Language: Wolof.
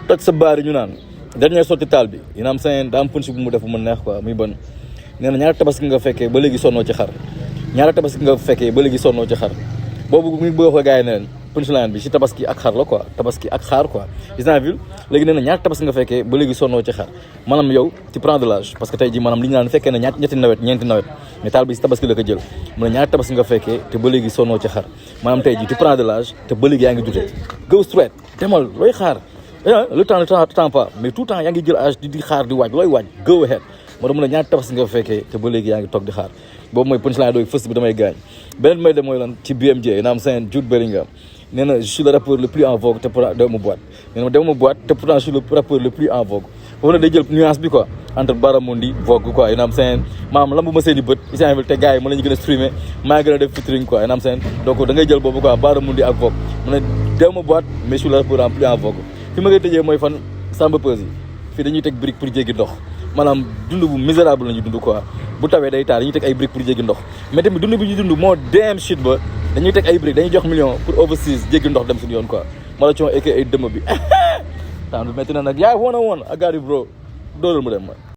toj sa baari ñu naan dernier sotti taal bi yéen am seen daa am punch bu mu def mu neex quoi muy bon nee na ñaata tabaski nga fekkee ba léegi sonnoo ci xar ñaata tabaski nga fekkee ba léegi sonnoo ci xar boobu muy bëgg a gars yi ne leen punchline bi ci tabaski ak xar la quoi tabaski ak xaar quoi gis naa ville léegi nee na ñaata tabaski nga fekkee ba léegi sonnoo ci xar maanaam yow tu prends de l'âge parce que tey ji maanaam li ñu naan fekkee ne ñetti nawet ñeenti nawet mais taal bi si tabaski la ko jël mu ne ñaata tabaski nga fekkee te ba léegi sonnoo ci xar maanaam tey ji tu prends de l'âge te ba léegi yaa ngi dute go straight demal looy xaar le temps pas mais tout le temps yaa ngi jël âge di xaar di waaj looy waaj go ahead moo tax mu ne ñaata tabaski nga fekkee te ba léegi yaa ngi toog di xaar boobu mooy punchline dooy fës bi damay gaañ beneen may de mooy lan ci BMJ naam seen Jude Bellingham nee na je suis le rappeur le plus en vogue te pourtant dewuma boîte nee na dewuma boîte te pourtant je suis le rappeur le plus en vogue foofu nag day jël nuance bi quoi entre Baramundi vogue quoi naam seen maam lambu ma seen i bët isanville te gars yi mën nañu gën a streamer maa ngi gën a def featuring quoi naam seen donc da ngay jël boobu quoi Baramundi ak vogue mu ne dewuma boîte mais je suis le rappeur en plus en vogue fi ma ngay tëjee mooy fan Samba Peuzzi fii dañuy teg brique pour jéggi ndox maanaam dund bu misérable la ñuy dund quoi bu tawee day taal dañuy teg ay briques pour jéggi ndox mais tamit dund bi ñuy dund moo damn shit ba dañuy teg ay briques dañuy jox million pour overseas jéggi ndox dem suñu yoon quoi mala coon aka ay dëmm bi temps bi métti na nag yaa woon I got it bro dóoral mu dem ma